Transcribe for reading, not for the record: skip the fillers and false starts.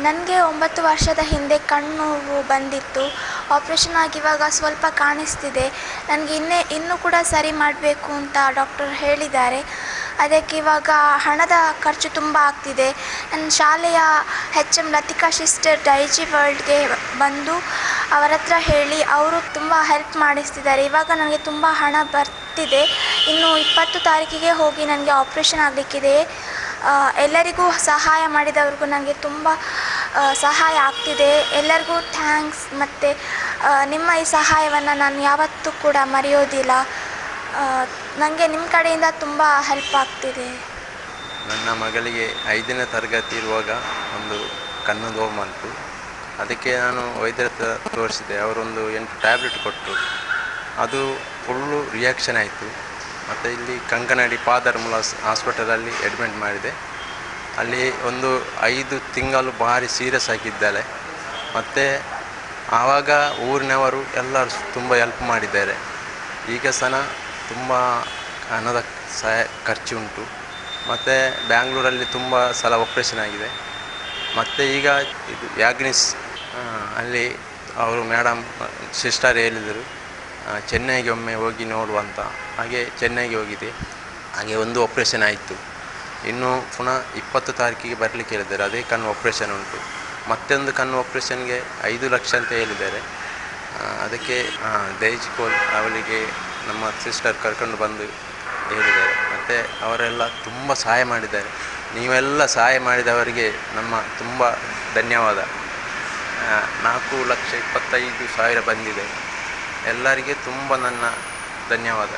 ನನಗೆ 9 ವರ್ಷದ ಹಿಂದೆ ಕಣ್ಣು ಬಂದಿತ್ತು. ಆಪ್ರೇಷನ್ ಆಗಿ ಇವಾಗ ಸ್ವಲ್ಪ ಕಾಣಿಸ್ತಿದೆ. ನನಗೆ ಇನ್ನೂ ಕೂಡ ಸರಿ ಮಾಡಬೇಕು ಅಂತ ಡಾಕ್ಟರ್ ಹೇಳಿದ್ದಾರೆ. ಅದಕ್ಕೆ ಇವಾಗ ಹಣದ ಖರ್ಚು ತುಂಬ ಆಗ್ತಿದೆ. ನನ್ನ ಶಾಲೆಯ HM ಲತಿಕಾ ಸಿಸ್ಟರ್ ಡೈಜಿ ವರ್ಲ್ಡ್ಗೆ ಬಂದು ಅವರ ಹತ್ರ ಹೇಳಿ ಅವರು ತುಂಬ ಹೆಲ್ಪ್ ಮಾಡಿಸ್ತಿದ್ದಾರೆ. ಇವಾಗ ನನಗೆ ತುಂಬ ಹಣ ಬರ್ತಿದೆ. ಇನ್ನು 20 ತಾರೀಕಿಗೆ ಹೋಗಿ ನನಗೆ ಆಪ್ರೇಷನ್ ಆಗಲಿಕ್ಕಿದೆ. ಎಲ್ಲರಿಗೂ ಸಹಾಯ ಮಾಡಿದವ್ರಿಗೂ ನನಗೆ ತುಂಬ ಸಹಾಯ ಆಗ್ತಿದೆ. ಎಲ್ಲರಿಗೂ ಥ್ಯಾಂಕ್ಸ್. ಮತ್ತು ನಿಮ್ಮ ಈ ಸಹಾಯವನ್ನು ನಾನು ಯಾವತ್ತೂ ಕೂಡ ಮರೆಯೋದಿಲ್ಲ. ನನಗೆ ನಿಮ್ಮ ಕಡೆಯಿಂದ ತುಂಬ ಹೆಲ್ಪ್ ಆಗ್ತಿದೆ. ನನ್ನ ಮಗಳಿಗೆ 5ನೇ ತರಗತಿ ಇರುವಾಗ ಒಂದು ಕಣ್ಣು ನೋವು ಬಂತು. ಅದಕ್ಕೆ ನಾನು ವೈದ್ಯರ ಹತ್ರ ತೋರಿಸಿದೆ. ಅವರೊಂದು 8 ಟ್ಯಾಬ್ಲೆಟ್ ಕೊಟ್ಟರು. ಅದು ಫುಲ್ಲು ರಿಯಾಕ್ಷನ್ ಆಯಿತು. ಮತ್ತು ಇಲ್ಲಿ ಕಂಕನಾಡಿ ಪಾದರ್ಮುಲ ಹಾಸ್ಪಿಟಲಲ್ಲಿ ಅಡ್ಮಿಟ್ ಮಾಡಿದೆ. ಅಲ್ಲಿ ಒಂದು 5 ತಿಂಗಳು ಭಾರಿ ಸೀರಿಯಸ್ ಆಗಿದ್ದಾಳೆ. ಮತ್ತು ಆವಾಗ ಊರಿನವರು ಎಲ್ಲರೂ ತುಂಬ ಹೆಲ್ಪ್ ಮಾಡಿದ್ದಾರೆ. ಈಗ ಸಹ ತುಂಬ ಹಣದ ಸಹಾಯ ಖರ್ಚು ಉಂಟು. ಮತ್ತು ಬ್ಯಾಂಗ್ಳೂರಲ್ಲಿ ತುಂಬ ಸಲ ಆಪ್ರೇಷನ್ ಆಗಿದೆ. ಮತ್ತು ಈಗ ಇದು ಯಾಗ್ನಿಸ್ ಅಲ್ಲಿ ಅವರು ಮೇಡಮ್ ಸಿಸ್ಟರ್ ಹೇಳಿದರು ಚೆನ್ನೈಗೆ ಒಮ್ಮೆ ಹೋಗಿ ನೋಡುವಂತ. ಹಾಗೆ ಚೆನ್ನೈಗೆ ಹೋಗಿದೆ. ಹಾಗೆ ಒಂದು ಆಪ್ರೇಷನ್ ಆಯಿತು. ಇನ್ನು ಪುನಃ 20 ತಾರೀಕಿಗೆ ಬರಲಿಕ್ಕೆ ಹೇಳಿದ್ದಾರೆ. ಅದೇ ಕಣ್ಣು ಆಪ್ರೇಷನ್ ಉಂಟು. ಮತ್ತೊಂದು ಕಣ್ಣು ಆಪ್ರೇಷನ್ಗೆ 5 ಲಕ್ಷ ಅಂತ ಹೇಳಿದ್ದಾರೆ. ಅದಕ್ಕೆ ದೈಜಿಕೋಲ್ ಅವಳಿಗೆ ನಮ್ಮ ಸಿಸ್ಟರ್ ಕರ್ಕೊಂಡು ಬಂದು ಹೇಳಿದ್ದಾರೆ. ಮತ್ತು ಅವರೆಲ್ಲ ತುಂಬ ಸಹಾಯ ಮಾಡಿದ್ದಾರೆ. ನೀವೆಲ್ಲ ಸಹಾಯ ಮಾಡಿದವರಿಗೆ ನಮ್ಮ ತುಂಬ ಧನ್ಯವಾದ. 4,25,000 ಬಂದಿದೆ. ಎಲ್ಲರಿಗೆ ತುಂಬ ನನ್ನ ಧನ್ಯವಾದ.